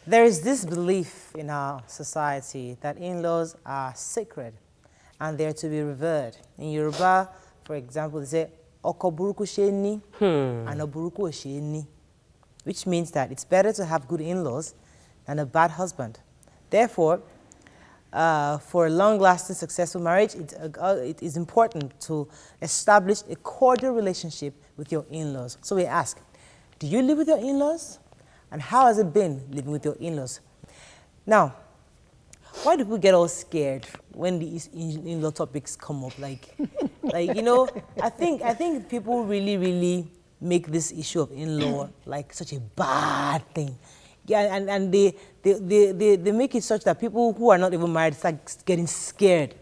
There is this belief in our society that in-laws are sacred and they're to be revered. In Yoruba, for example, they say, Oko buruku sheni and oburuku sheni, which means that it's better to have good in-laws than a bad husband. Therefore, for a long-lasting, successful marriage, it is important to establish a cordial relationship with your in-laws. So we ask, do you live with your in-laws? And how has it been living with your in-laws? Now, why do people get all scared when these in-law topics come up? Like, you know, I think people really make this issue of in-law like such a bad thing. Yeah, and they make it such that people who are not even married start getting scared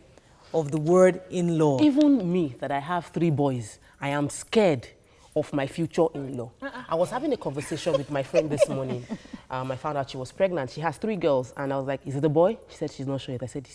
of the word in-law. Even me, that I have 3 boys, I am scared of my future in-law. I was having a conversation with my friend this morning. I found out she was pregnant. She has 3 girls. And I was like, is it a boy? She said she's not sure yet. I said,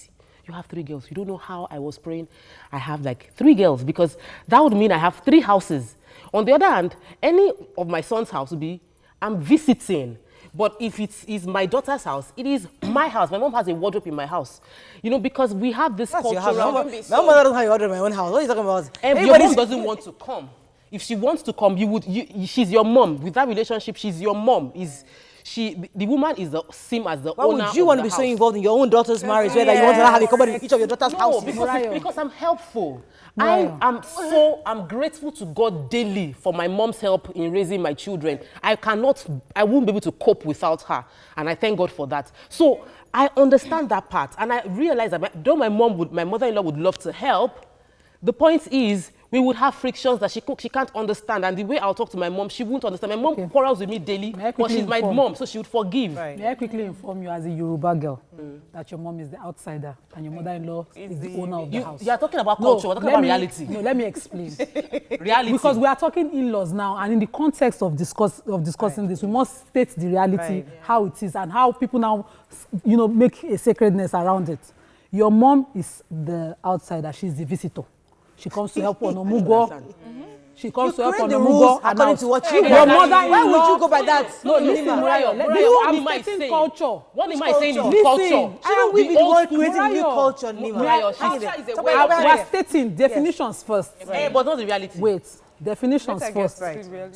you have 3 girls. You don't know how I was praying. I have like 3 girls because that would mean I have 3 houses. On the other hand, any of my son's house would be, I'm visiting. But if it is my daughter's house, it is my house. My mom has a wardrobe in my house. You know, because we have this culture. My mother doesn't have a wardrobe in my own house. What are you talking about? Your mom doesn't want to come. If she wants to come, she's your mom. With that relationship, she's your mom. The woman is the same as the owner of the house. Why would you want to be so involved in your own daughter's marriage, where you want to have a cupboard in each of your daughter's houses? Because I'm helpful. I'm grateful to God daily for my mom's help in raising my children. I won't be able to cope without her. And I thank God for that. So I understand that part. And I realize that though my mother-in-law would love to help, the point is, we would have frictions that she can't understand. And the way I'll talk to my mom, she won't understand. My mom quarrels with me daily, but she's my mom, so she would forgive. Right. May I quickly inform you as a Yoruba girl that your mom is the outsider and your mother-in-law is the owner of the house. You are talking about culture, we're talking about reality. No, let me explain. Reality. Because we are talking in-laws now, and in the context of discussing this, we must state the reality, how it is, and how people now, make a sacredness around it. Your mom is the outsider, she's the visitor. She comes to help on Omugo. She comes to help on Omugo. According to what you your mother-in-law. Why would you go by that? No, listen, Murayo. I'm stating culture. What am I saying is culture? Shouldn't we be the one creating new culture, Nima? We are stating definitions first. But not the reality. Wait, definitions first.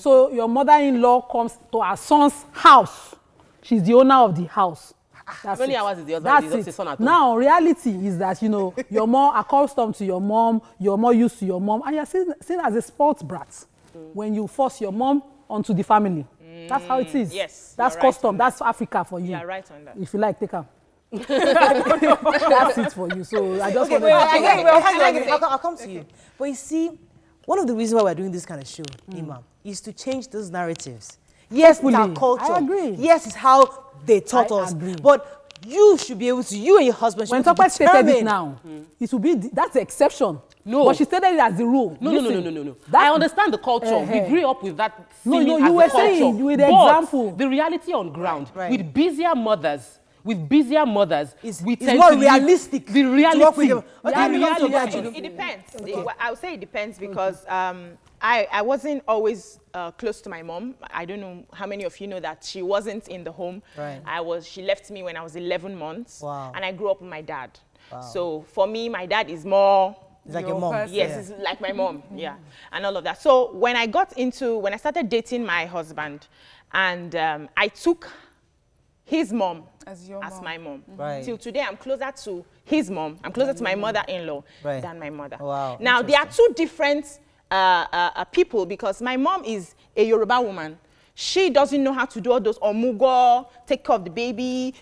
So your mother-in-law comes to her son's house. She's the owner of the house. How many hours is the husband? That's it. Now, reality is that, you're more accustomed to your mom, you're more used to your mom, and you're seen as a sports brat when you force your mom onto the family. That's how it is. Yes. That's custom. That's Africa for you. You're right on that. If you like, take her. That's it for you. So I just want to... I'll come to you. But you see, one of the reasons why we're doing this kind of show, Imam, is to change those narratives. Yes, it's our culture. I agree. Yes, it's how they taught us. Agree. But you should be able to, you and your husband should be able to determine. When Tope stated it now, it will be, that's the exception. No. But she stated it as the rule. No. I understand the culture. We grew up with that feeling as you were saying, you were the example. The reality on ground, with busier mothers, it's more realistic. The reality. It depends. I would say it depends because I wasn't always close to my mom. I don't know how many of you know that she wasn't in the home. Right. She left me when I was 11 months. Wow. And I grew up with my dad. Wow. So for me, my dad is more... It's like your mom. Yes, it's like my mom, and all of that. So when I started dating my husband, and I took his mom as my mom. Right. Till today, I'm closer to his mom. I'm closer to my mother-in-law than my mother. Wow. Now, there are 2 different people because my mom is a Yoruba woman. She doesn't know how to do all those omugo, take care of the baby.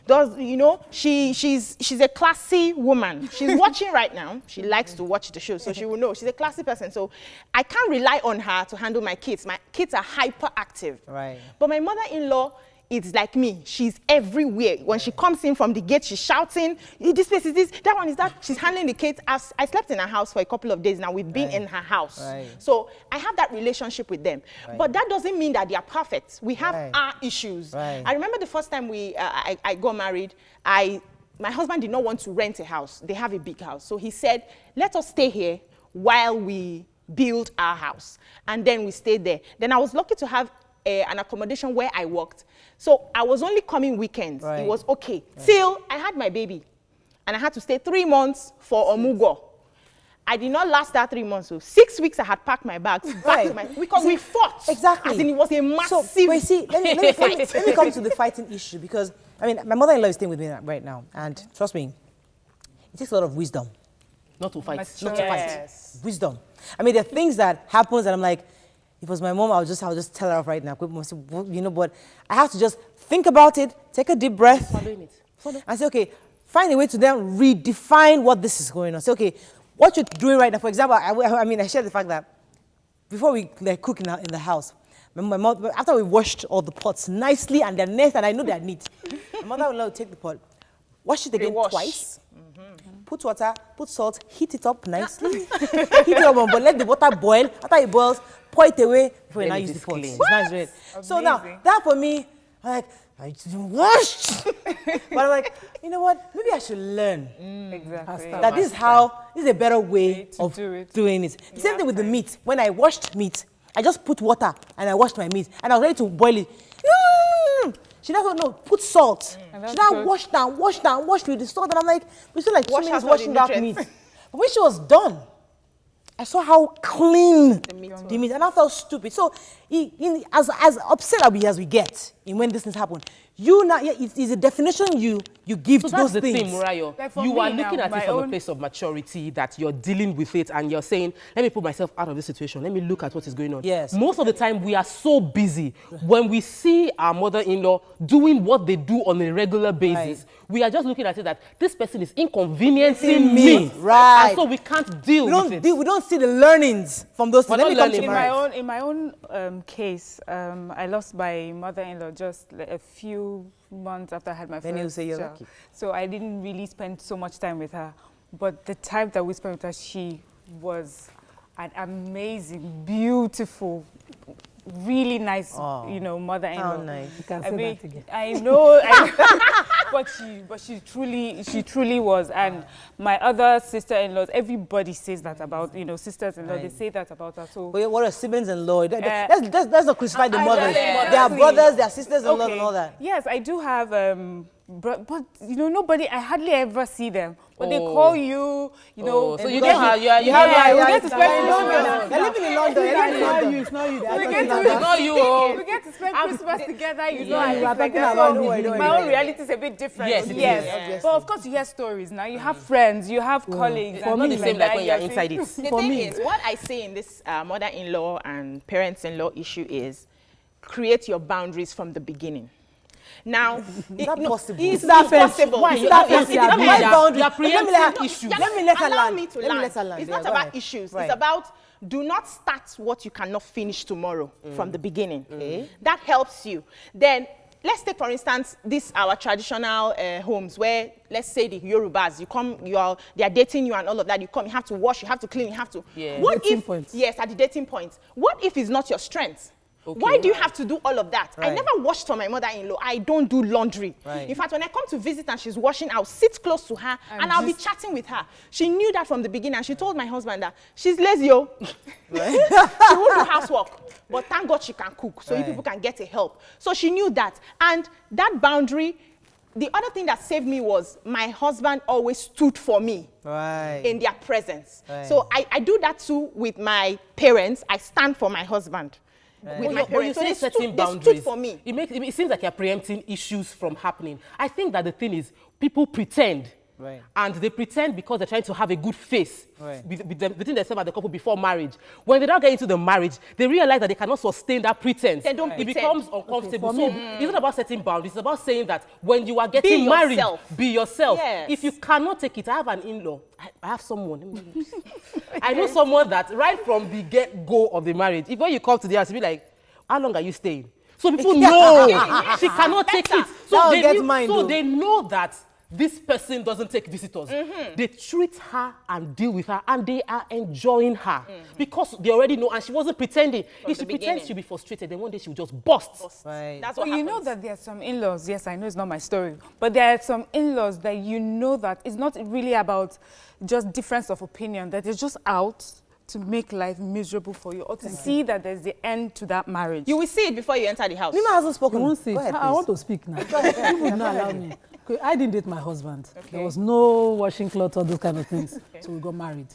She's a classy woman. She's watching right now. She likes to watch the show, so she will know. She's a classy person. So I can't rely on her to handle my kids. My kids are hyperactive. Right. But my mother-in-law, it's like me. She's everywhere. When she comes in from the gate, she's shouting, this place is this, that one is that. She's handling the kids. I slept in her house for a couple of days now. We've been in her house. Right. So I have that relationship with them. Right. But that doesn't mean that they are perfect. We have our issues. Right. I remember the first time I got married, my husband did not want to rent a house. They have a big house. So he said, let us stay here while we build our house. And then we stayed there. Then I was lucky to have an accommodation where I worked. So I was only coming weekends. It was okay. Till I had my baby. And I had to stay 3 months for Omugo. I did not last that 3 months. So 6 weeks I had packed my bags back to my, because we fought. Exactly. As in it was a massive see, let me come to the fighting issue, because I mean my mother-in-law is staying with me right now, and trust me, it takes a lot of wisdom. Not to fight. Not to fight. Wisdom. I mean, there are things that happens and I'm like, if it was my mom, I'll just tell her off right now. You know, but I have to just think about it, take a deep breath, and say, okay, find a way to then redefine what this is going on. Say, okay, what you're doing right now, for example, I share the fact that before we cook in the house, my mom, after we washed all the pots nicely and they're nice and I know they're neat, my mother will take the pot, wash it again twice, put water, put salt, heat it up nicely, heat it up, but let the water boil. After it boils, pour it away before you now use the pot. It's nice, right? So now, that for me, I'm like, I washed. But I'm like, you know what? Maybe I should learn. Exactly. That this is a better way of doing it. The same thing with the meat. When I washed meat, I just put water and I washed my meat and I was ready to boil it. She doesn't know. Put salt. She now washed with the salt, and I'm like, we still like 2 minutes washing that meat. But when she was done, I saw how clean the meat, and I felt stupid. So, as upset as we get when these things happen, it is a definition you give to those things. So that's the thing, Murayo. Like you are looking at it from a place of maturity, that you're dealing with it, and you're saying, let me put myself out of this situation. Let me look at what is going on. Yes. Most of the time, we are so busy. When we see our mother-in-law doing what they do on a regular basis, we are just looking at it that this person is inconveniencing me. Right. And so we can't deal with it. We don't see the learnings from those things. In my own case, I lost my mother-in-law just a few months after I had my first child. So I didn't really spend so much time with her. But the time that we spent with her, she was an amazing, beautiful, really nice, mother-in-law. Nice. You can say that again. I know, but she truly was. And my other sister-in-laws, everybody says that about, sisters-in-law, they say that about her. So what are siblings-in-law? Let's not crucify the mothers. They are brothers, they are sisters-in-law and all that. Yes, I do have, but nobody, I hardly ever see them. But they call you, So you get to spend London. They're living in London. It's not you. We get to spend Christmas together. We're talking about my own reality is a bit different. Yes. But of course, you hear stories now. You have friends, you have colleagues. It's not the same like when you're inside it. The thing is, what I say in this mother-in-law and parents-in-law issue is create your boundaries from the beginning. Now, it's not possible. It's not possible. Why? Let her learn. It's not about issues. It's about do not start what you cannot finish tomorrow from the beginning. That helps you. Then let's take, for instance, our traditional homes where, let's say, the Yorubas, they are dating you and all of that. You come, you have to wash, you have to clean, you have to. What if? Yes, at the dating point. What if it's not your strength? Why do you have to do all of that? I never washed for my mother-in-law. I don't do laundry. In fact, when I come to visit and she's washing, I'll sit close to her and I'll be chatting with her. She knew that from the beginning, and she told my husband that she's lazy, She won't do housework. But thank God she can cook, so you people can get a help. So she knew that. And that boundary, the other thing that saved me was my husband always stood for me in their presence. So I do that too with my parents. I stand for my husband. With my parents. So they stood for me. It seems like you're preempting issues from happening. I think that the thing is, people pretend. And they pretend because they're trying to have a good face between themselves and the couple before marriage. When they don't get into the marriage, they realize that they cannot sustain that pretense. They don't pretend. It becomes uncomfortable. So it's not about setting boundaries. It's about saying that when you are getting married, be yourself. Yes. If you cannot take it, I have an in-law. I have someone. I know someone that right from the get-go of the marriage, if when you come to the house, you'll be like, how long are you staying? So people know she cannot take it. So they know that this person doesn't take visitors. They treat her and deal with her, and they are enjoying her because they already know, and she wasn't pretending. If she pretends, she'll be frustrated, then one day she'll just burst. That's what happens. You know that there are some in-laws, yes, I know it's not my story, but there are some in-laws that you know that it's not really about just difference of opinion, that it's just out to make life miserable for you or to see that there's the end to that marriage. You will see it before you enter the house. Nima hasn't spoken. You won't see it. Ahead, I want to speak now. You would not allow me. Okay, I didn't date my husband. Okay. There was no washing clothes or those kind of things. Okay. So we got married.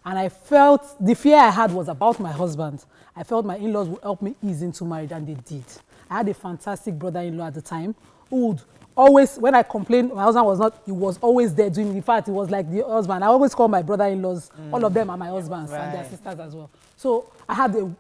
And I felt, the fear I had was about my husband. I felt my in-laws would help me ease into marriage, and they did. I had a fantastic brother-in-law at the time who would always, when I complained, my husband was not, he was always there doing, in fact, he was like the husband. I always call my brother-in-laws, all of them are my husbands and their sisters as well. So I had,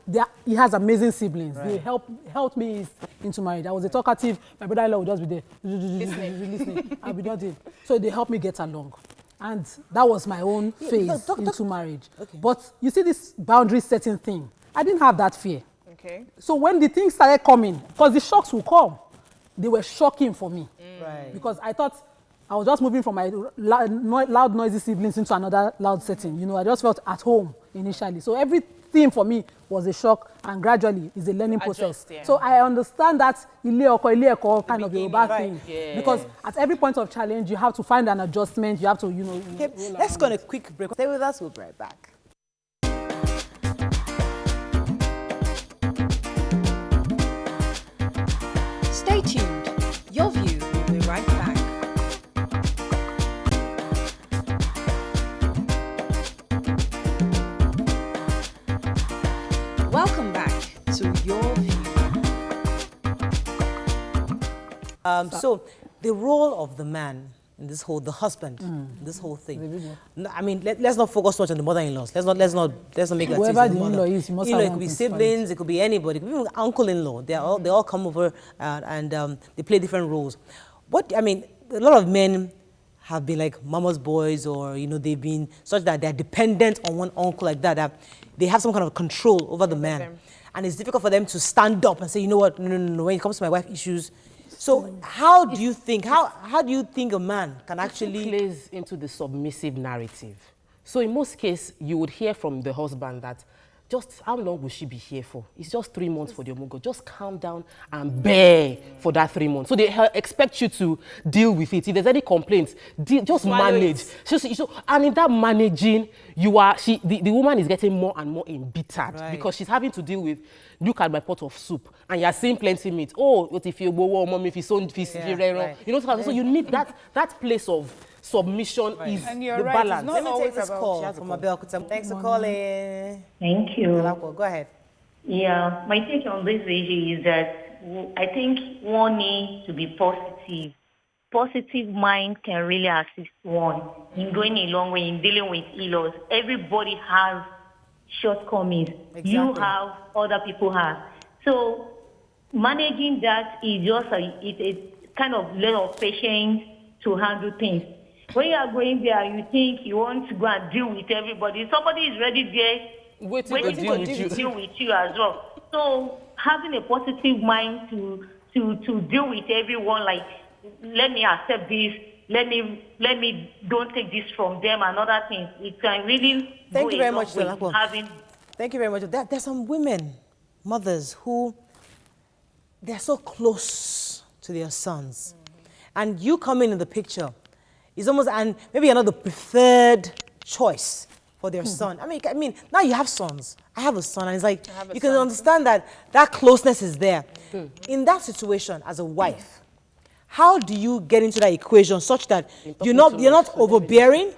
he has amazing siblings. They helped me into marriage. I was a talkative, my brother-in-law would just be there, listening, I'll be nothing. So they helped me get along. And that was my own phase into marriage. Okay. But you see this boundary setting thing, I didn't have that fear. Okay. So when the things started coming, because the shocks will come, they were shocking for me. Right. Because I thought I was just moving from my loud, noisy siblings into another loud setting. You know, I just felt at home initially. So everything for me was a shock, and gradually is a learning process. Yeah. So I understand that kind of a bad thing. Yeah. Because at every point of challenge, you have to find an adjustment. You have to, you know. Okay. Let's go on a quick break. Stay with us. We'll be right back. Stay tuned. Your View will be right back. Welcome back to Your View. So the role of the man in this whole, the husband, this whole thing. No, I mean, let's not focus much on the mother-in-laws. Let's not make that. Whoever the in-law is, you must have. It could be siblings, it could be anybody, it could be even uncle-in-law. They all come over and they play different roles. A lot of men have been like mama's boys, or they've been such that they're dependent on one uncle like that they have some kind of control over the man, and it's difficult for them to stand up and say, you know what, no, when it comes to my wife issues. So how do you think a man can actually plays into the submissive narrative? So in most cases, you would hear from the husband that, just how long will she be here for? It's just 3 months for the omugo. Just calm down and bear for that 3 months. So they expect you to deal with it. If there's any complaints, just manage. So, and in that managing, the woman is getting more and more embittered, because she's having to deal with, look at my pot of soup, and you're seeing plenty meat. Oh, what if you go, mom, if you so, so you need that place of submission is and you're the right, balance. Let me take this call from Abel. Thanks for calling. Thank you. Go ahead. Yeah, my take on this issue is that I think one needs to be positive. Positive mind can really assist one in going a long way in dealing with in-laws. Everybody has shortcomings. Exactly. You have, other people have. So managing that is just a kind of level of patience to handle things. When you are going there, you think you want to go and deal with everybody. Somebody is ready there, waiting to deal with you as well. So having a positive mind to deal with everyone, like, let me accept this, let me don't take this from them and other things. It can really Thank you very much, Thank you very much. There's some women, mothers, who they're so close to their sons. And you come in the picture, it's almost, and maybe you're not the preferred choice for their son. I mean, now you have sons. I have a son, and it's like, you can understand that closeness is there. In that situation, as a wife, how do you get into that equation such that you're not overbearing,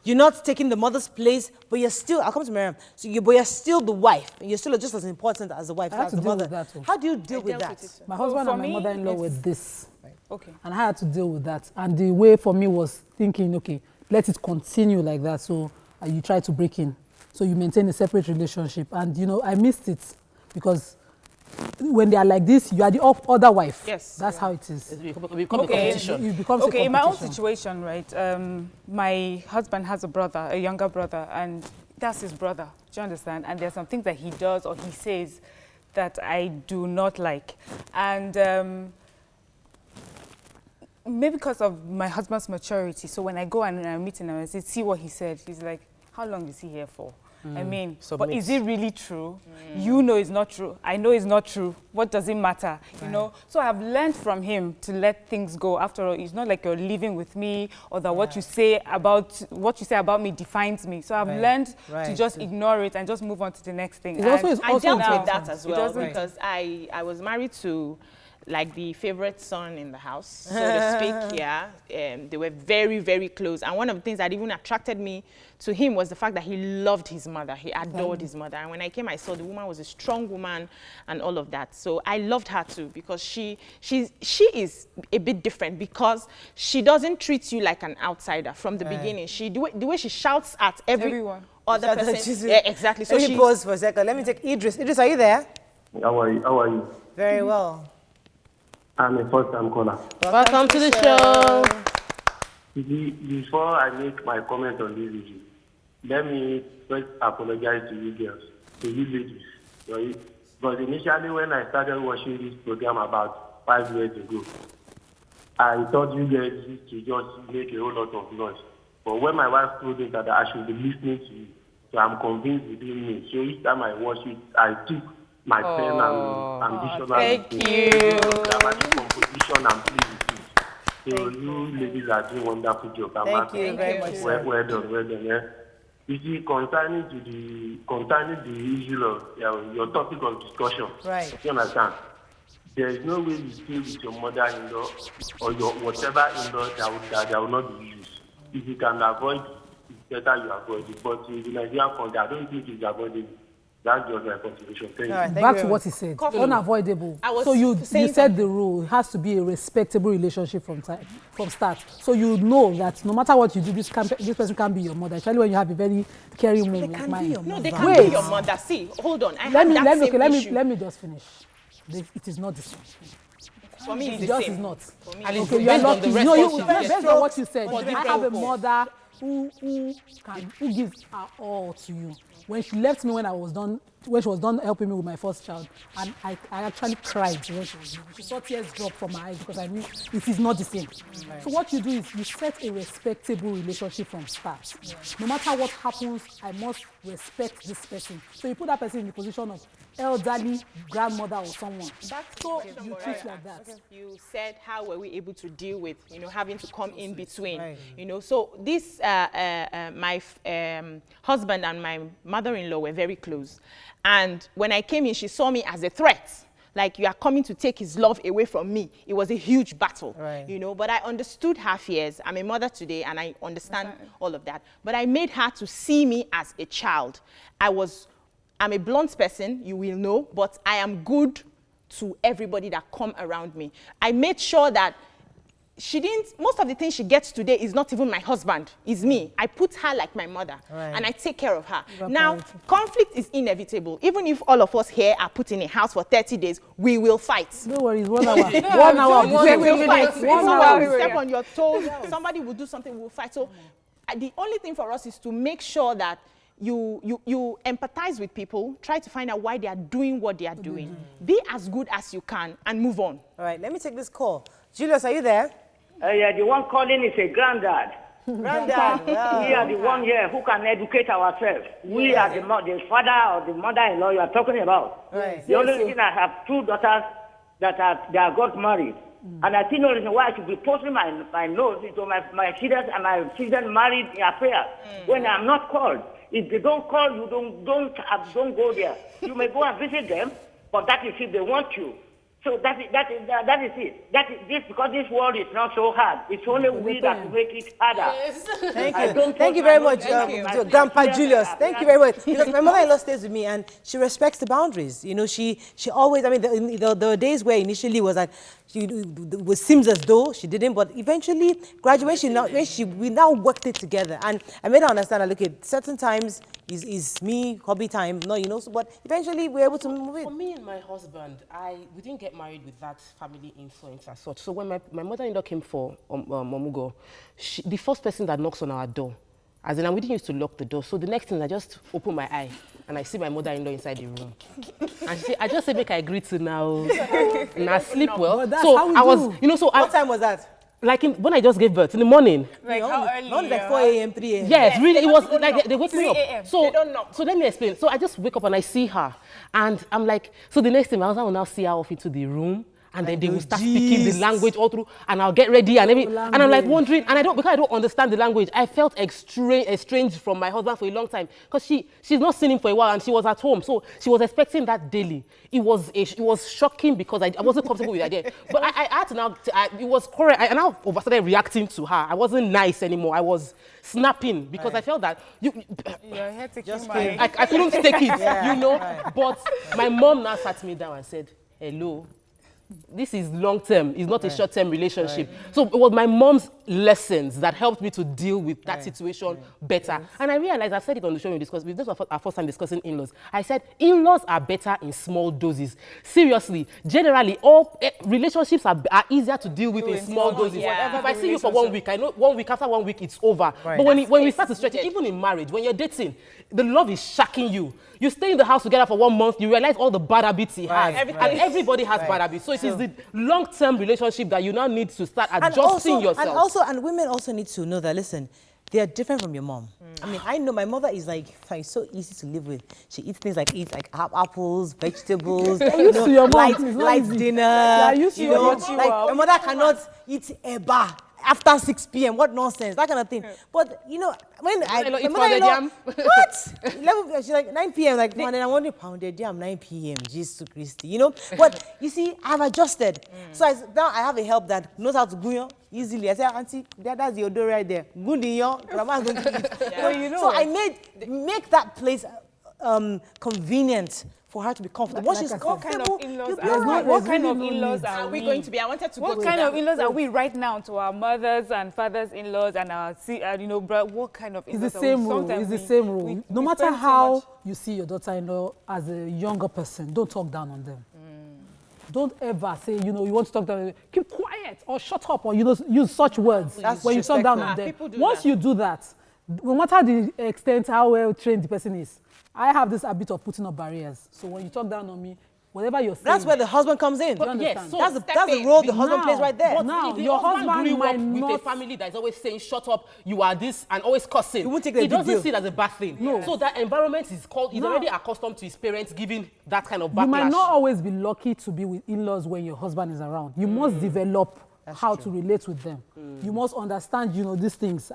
you're not taking the mother's place, but you're still, I'll come to Miriam, but you're still the wife, and you're still just as important as the wife, as the mother. How do you deal with that? My husband and my mother-in-law were this. Okay. And I had to deal with that. And the way for me was thinking, okay, let it continue like that. So you try to break in. So you maintain a separate relationship. And, I missed it because when they are like this, you are the other wife. Yes. That's how it is. It becomes a competition. In my own situation, right, my husband has a younger brother, and that's his brother. Do you understand? And there's some things that he does or he says that I do not like. And maybe because of my husband's maturity, so when I go and I meet him and I say, see what he said, he's like, how long is he here for? I mean, but is it really true? You know it's not true. I know it's not true. What does it matter? You know? So I've learned from him to let things go. After all, it's not like you're living with me or that what you say about me defines me. So I've learned to just ignore it and just move on to the next thing. I dealt with that as well because I was married to like the favorite son in the house, so to speak, yeah. They were very, very close. And one of the things that even attracted me to him was the fact that he loved his mother. He adored his mother. And when I came, I saw the woman was a strong woman and all of that. So I loved her too because she is a bit different because she doesn't treat you like an outsider from the beginning. The way she shouts at everyone. Other person. Yeah, exactly. So let me pause for a second. Let me take Idris. Idris, are you there? How are you? Very well. I'm a first-time caller. Welcome to the show. Before I make my comment on this issue, let me first apologize to you girls, to you ladies. Right? But initially when I started watching this program about 5 years ago, I thought you guys used to just make a whole lot of noise. But when my wife told me that I should be listening to you, so I'm convinced within me. So each time I watch it, I took my pen and ambition dramatic composition and play with it. So you ladies are doing wonderful job. Thank you very much. Well done. Yeah. You see, concerning the issue of your topic of discussion, right? You understand? There is no way you stay with your mother-in-law or your whatever in-law that will not be used. If you can avoid it, it's better you avoid it. But in the Nigerian context, I don't think it's avoidable. That's just my contribution. Thank you. Back to what he said, unavoidable. So you said the rule has to be a respectable relationship from start. So you know that no matter what you do, this person can be your mother. Especially when you have a very caring mom like mine. No, they can't be your mother. See, hold on. Let me just finish. It is not the same. For me, it's just same. is not. And it's okay, you are not. Based on what you said, I have a mother who gives her all to you. When she left me when she was done helping me with my first child, and I actually cried when she saw tears drop from my eyes because I knew it is not the same. Right. So what you do is you set a respectable relationship from start. Yeah. No matter what happens, I must respect this person. So you put that person in the position of elderly grandmother or someone. So you treat like that. Okay. You said how were we able to deal with, having to come in between, So this, my husband and my mother-in-law were very close. And when I came in, she saw me as a threat. Like, you are coming to take his love away from me. It was a huge battle, But I understood her fears. I'm a mother today, and I understand all of that. But I made her to see me as a child. I'm a blunt person, you will know, but I am good to everybody that come around me. I made sure that most of the things she gets today is not even my husband, it's me. I put her like my mother, and I take care of her. Now, conflict is inevitable. Even if all of us here are put in a house for 30 days, we will fight. No worries, 1 hour. 1 hour. We will fight. Somebody will step on your toes, somebody will do something, we'll fight. So the only thing for us is to make sure that you empathize with people, try to find out why they are doing what they are doing. Be as good as you can and move on. All right, let me take this call. Julius, are you there? Yeah, the one calling is a granddad. Granddad. We are the one here who can educate ourselves. We are the father or the mother-in-law you are talking about. Right. The only reason I have 2 daughters they are got married. And I think the reason why I should be posting my notes into my children and my children married in affairs when I'm not called. If they don't call you, don't go there. You may go and visit them, but that is if they want you. So that is it. Because this world is not so hard. It's only we that will make it harder. Yes. Thank you very much, Grandpa Julius. Thank you very much. Because my mother-in-law stays with me and she respects the boundaries. She always, there were days where initially it was like, it seems as though she didn't, but eventually, graduation, we now worked it together. And I made her understand, look, at certain times is me, hobby time, but eventually we were able to move it. For me and my husband, we didn't get married with that family influence as such. So when my mother-in-law came for Omugo, the first person that knocks on our door, as in, we didn't used to lock the door. So the next thing, I just open my eye and I see my mother-in-law inside the room. And I just say, make I greet you now. And I sleep well. So I was, what time was that? like when I just gave birth in the morning. Like how early? Not like 4 a.m., 3 a.m. Yes, really, it was like they wake me up. They don't know. So let me explain. So I just wake up and I see her, and I'm like, so the next thing my husband will now see her off into the room. And then they will start speaking the language all through, and I'll get ready and everything. And I'm like wondering, and because I don't understand the language, I felt estranged from my husband for a long time because she's not seen him for a while and she was at home, so she was expecting that daily. It was shocking because I wasn't comfortable with the idea. But I had to now. It was correct. I now started reacting to her. I wasn't nice anymore. I was snapping because I felt that your head I couldn't take it, you know. Right. But my mom now sat me down and said, "Hello. This is long-term, it's not a short-term relationship." So it was my mom's lessons that helped me to deal with that situation better. And I realized, I've said it on the show this was our first time discussing in-laws. I said, in-laws are better in small doses. Seriously, generally, all relationships are easier to deal with in small doses. If I see you for 1 week, I know 1 week, after 1 week, it's over. But when we start to stretch it, even in marriage, when you're dating, the love is shocking you. You stay in the house together for 1 month, you realize all the bad habits he has. And everybody has bad habits. So it is the long-term relationship that you now need to start adjusting yourself. And women also need to know that, listen, they are different from your mom. I mean, I know my mother is like, so easy to live with. She eats things like apples, vegetables, light dinner. My mother cannot eat eba after 6 p.m. What nonsense, that kind of thing. But you know, when what? She's like 9 p.m. Like, and then I want to pounded yam 9 p.m. Jesus Christ, you know. But you see, I've adjusted. So now I have a help that knows how to go easily. I say, Auntie, that's your door right there. Good in your grandma's going to eat. Well, you know. So I make that place convenient for her to be comfortable. Once she's comfortable, what kind of in-laws are we going to be? I wanted to go to what kind of in-laws are we right now to our mothers and fathers in-laws and our, what kind of in-laws are we? It's the same rule. No matter how you see your daughter-in-law as a younger person, don't talk down on them. Don't ever say, you want to talk down, keep quiet or shut up or, use such words when you talk down on them. Once you do that, no matter the extent how well trained the person is, I have this habit of putting up barriers. So when you talk down on me, whatever you're saying... That's where the husband comes in. Yes, so that's the role the husband plays right there. But now, your husband grew up with a family that is always saying, shut up, you are this, and always cussing. He doesn't see it as a bad thing. No. So that environment is called... He's already accustomed to his parents giving that kind of backlash. You might not always be lucky to be with in-laws when your husband is around. You must develop how to relate with them. You must understand, these things.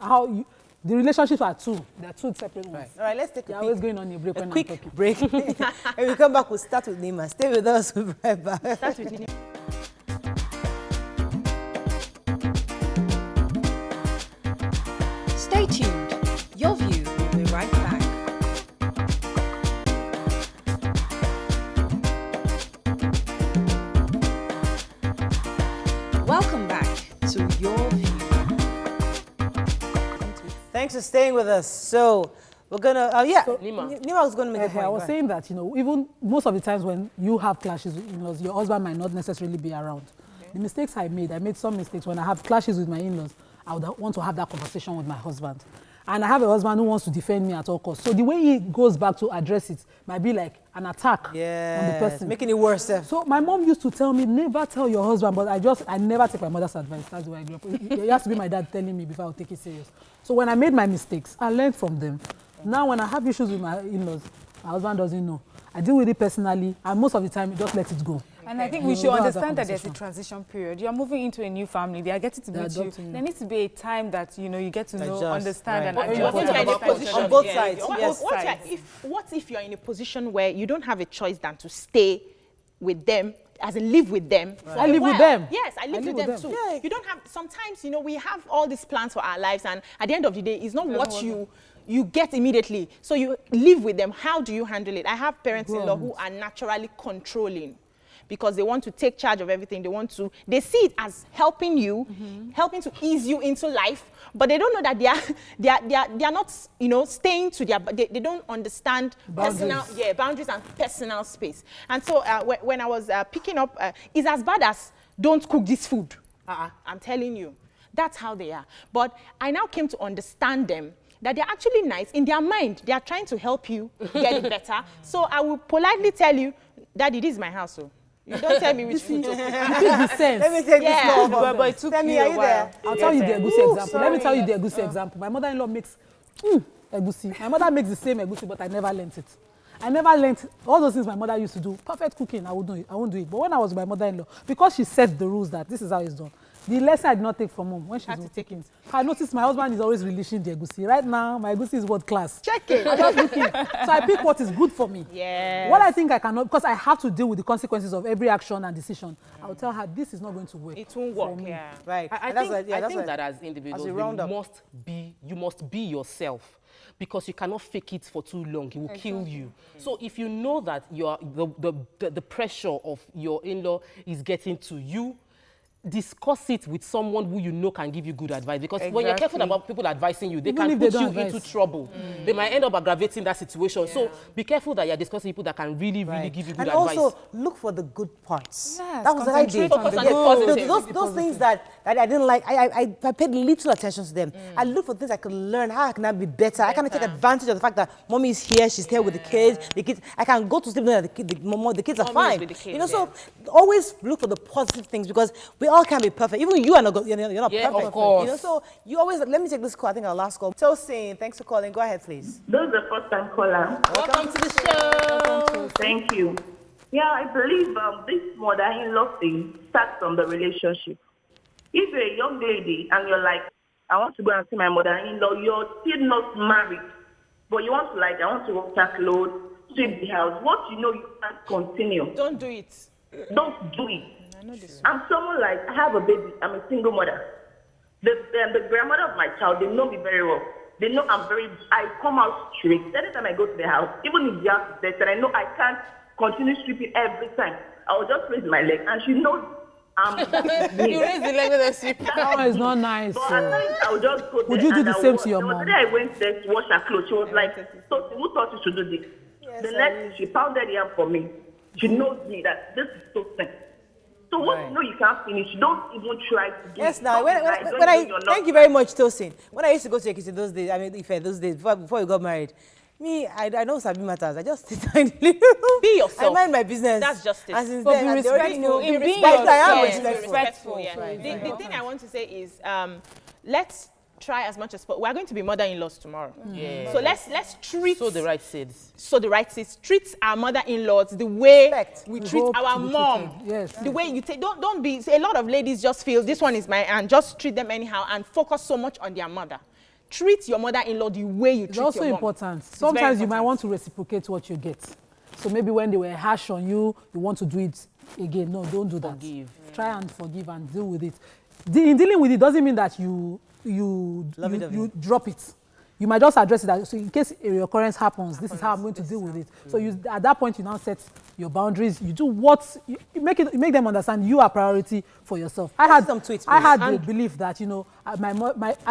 The relationships are two. They're two separate ones. All right, let's take You're always going on a break. A quick break. When we come back, we'll start with Nima. Stay with us. We'll be right back. Start with Nima. Stay tuned. Your View will be right back. Welcome back to Your View. Thanks for staying with us. So we're gonna, Nima was gonna make a point. I was saying that, even most of the times when you have clashes with in-laws, your husband might not necessarily be around. Okay. The mistakes I made some mistakes when I have clashes with my in-laws. I would want to have that conversation with my husband. And I have a husband who wants to defend me at all costs. So the way he goes back to address it might be like an attack on the person. Making it worse. So my mom used to tell me, never tell your husband, but I never take my mother's advice. That's the way I grew up. It has to be my dad telling me before I take it serious. So when I made my mistakes, I learned from them. Now when I have issues with my in-laws, my husband doesn't know. I deal with it personally, and most of the time, just let it go. And I think we should understand that there's a transition period. You're moving into a new family. They are getting to meet you. There needs to be a time that, you get to know, understand, and adjust. On both sides. What if you're in a position where you don't have a choice than to stay with them, as in live with them? Right. I live with them. Yes, I live with them too. Yeah. You don't have, sometimes, we have all these plans for our lives, and at the end of the day, it's not what you get immediately. So you live with them. How do you handle it? I have parents-in-law who are naturally controlling because they want to take charge of everything. They see it as helping you, helping to ease you into life, but they don't know that they are not, staying to they don't understand boundaries and personal space. And so when I was picking up, it's as bad as don't cook this food. I'm telling you, that's how they are. But I now came to understand them, that they're actually nice. In their mind, they are trying to help you get it better. So I will politely tell you, Daddy, this is my house. So You don't tell me which food. The sense. Let me take this small one. But it took me a while. I'll tell you the egusi example. Let me tell you the egusi example. My mother-in-law makes egusi. My mother makes the same egusi, but I never learnt it. I never learnt all those things my mother used to do. Perfect cooking, I won't do it. But when I was with my mother-in-law, because she set the rules that this is how it's done, the lesson I did not take from mom when she was taking. I noticed my husband is always relishing the egusi. Right now, my egusi is world class. Check it. I'm just looking. So I pick what is good for me. Yes. What I think I cannot, because I have to deal with the consequences of every action and decision. I will tell her this is not going to work. It won't work. Yeah. Right. I think that as individuals, you must be yourself. Because you cannot fake it for too long, it will kill you. So if you know that the pressure of your in-law is getting to you, discuss it with someone who you know can give you good advice. Because when you're careful about people advising you, they can put you into trouble. They might end up aggravating that situation. So be careful that you're discussing people that can really give you good advice. And also look for the good parts. Yes, that was what I did. Those things that I didn't like, I paid little attention to them. I looked for things I could learn, how I can be better. I can take advantage of the fact that mommy is here, she's here with the kids. I can go to sleep knowing that the kids are fine. You know, so always look for the positive things, because we all can't be perfect. Even you are not, you're not perfect. Of course. You know, so you always, let me take this call. I think our last call. Tosin, thanks for calling. Go ahead, please. This is the first time caller. Welcome to the show. Thank you. Yeah, I believe this mother-in-law thing starts from the relationship. If you're a young lady and you're like, I want to go and see my mother-in-law, you're still not married, but you want to I want to wash her clothes, sweep the house. What you know you can't continue. Don't do it. Don't do it. I'm someone I have a baby. I'm a single mother. The grandmother of my child, they know me very well. They know I come out straight. Anytime I go to the house, even if the house is dirty, I know I can't continue sweeping every time. I will just raise my leg, and she knows you raise the leg with a sweep. That is not nice. But at times I will just go there. Would you do the same to your mom? The day I went there to wash her clothes, she was like, so who taught you to do this? The next, she pounded it up for me. She knows me that this is so simple. So what you know you can't finish, don't even try to do it. Yes, now, thank you very much, Tosin. When I used to go to Ekiti those days, those days, before we got married, I know Sabi matters. I just sit down. Be yourself. I mind my business. That's justice. And since But then, be respectful. In being respectful. The thing I want to say is, let's try as much as possible. We're going to be mother-in-laws tomorrow. So let's treat. So the right seeds. So the right seeds. Treat our mother-in-laws the way we treat our mom. Yes. The way you take. Don't be. A lot of ladies just feel this one is my aunt. Just treat them anyhow and focus so much on their mother. Treat your mother-in-law the way you treat your mom. It's also important. Sometimes you might want to reciprocate what you get. So maybe when they were harsh on you, you want to do it again. No, don't do that. Forgive. Try and forgive and deal with it. In dealing with it doesn't mean that you drop it. You might just address it. So in case a reoccurrence happens, this is how I'm going to deal with it. So at that point, you now set your boundaries. You do you make them understand you are priority for yourself. I had the belief that, you know, I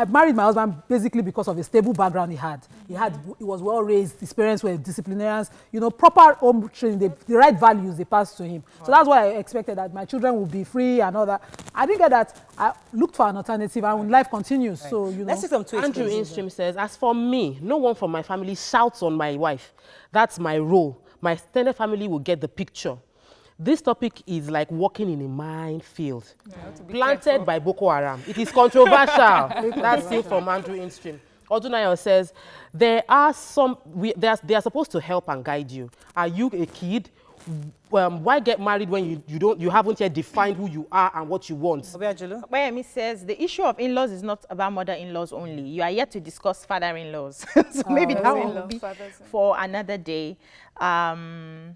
married my husband basically because of a stable background he had. He was well raised. His parents were disciplinarians. You know, proper home training, the right values they passed to him. So that's why I expected that my children would be free and all that. I didn't get that. I looked for an alternative, and life continues. Right. So you know. Let's see some tweets. Andrew Instream says, as for me, no one from my family shouts on my wife. That's my role. My extended family will get the picture. This topic is like walking in a minefield, planted by Boko Haram. It is controversial. That's it from Andrew Instream. Odunayo says, they are supposed to help and guide you. Are you a kid? Why get married when you haven't yet defined who you are and what you want? Bayemi says the issue of in-laws is not about mother-in-laws only. You are yet to discuss father-in-laws. So maybe that will be for another day. The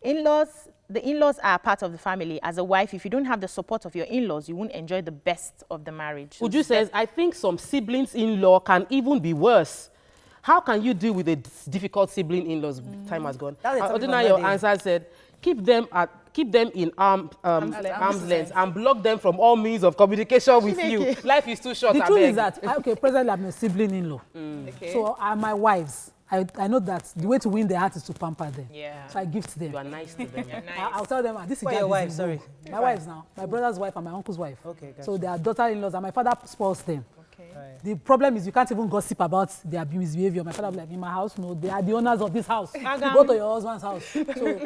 in-laws are part of the family. As a wife, if you don't have the support of your in-laws, you won't enjoy the best of the marriage. Uju says, I think some siblings in-law can even be worse. How can you deal with a difficult sibling in-laws? Time has gone. Your answer said, keep them in arm's length and block them from all means of communication with you. Life is too short. The truth is that, presently I'm a sibling in-law. So my wives, I know that the way to win their heart is to pamper them. Yeah. So I gift them. You are nice to them. I'll tell them, this is your wife, sorry. My wives now. My brother's wife and my uncle's wife. Okay, gotcha. So they are daughter-in-laws, and my father spoils them. Right. The problem is you can't even gossip about their misbehavior. My father will be like, in my house, no, they are the owners of this house. Go to your husband's house. So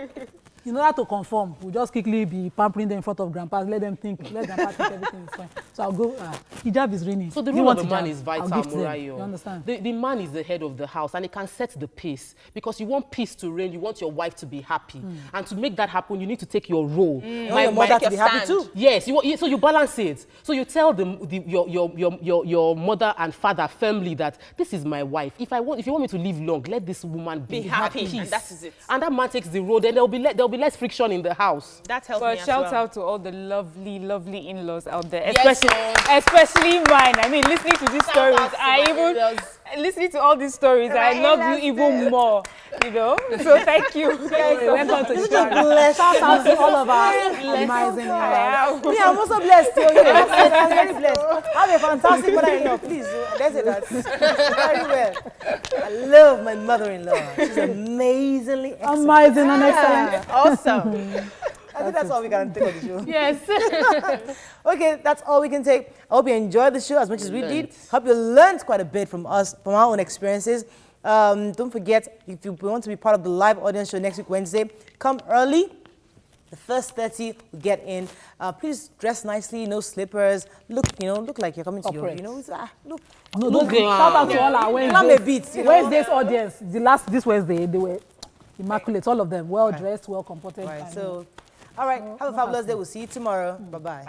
in order to conform, we'll just quickly be pampering them in front of grandpa, let grandpa think everything is fine. So I'll go, hijab is raining. So the role of the man is vital, Murayo. You understand? The man is the head of the house, and he can set the pace. Because you want peace to reign, you want your wife to be happy. And to make that happen, you need to take your role. You want your mother to be happy too. Yes, so you balance it. So you tell your mother and father firmly that this is my wife. If you want me to live long, let this woman be happy. And that is it. And that man takes the road, and there'll be less friction in the house. That helps but me as shout well. out to all the lovely, lovely in-laws out there, especially mine. I mean, listening to these stories, listening to all these stories, I love you even more. You know, so thank you. Welcome to the show. Shout out to all of our amazing. Me, I'm also blessed. I'm very blessed. I have a fantastic mother-in-law. Please, that's it. Very well. I love my mother-in-law. She's amazingly excellent. Amazing and excellent. Awesome. I think that's all we can take on the show. Yes. Okay, that's all we can take. I hope you enjoyed the show as much as we did. Hope you learned quite a bit from us, from our own experiences. Don't forget, if you want to be part of the live audience show next week, Wednesday, come early. The first 30 will get in. Please dress nicely, no slippers. Look like you're coming to your, look. Shout out to all our Wednesday's audience. This Wednesday, they were immaculate, all of them, well dressed, well comported. Right, so, all right, have a fabulous day. We'll see you tomorrow. Bye-bye.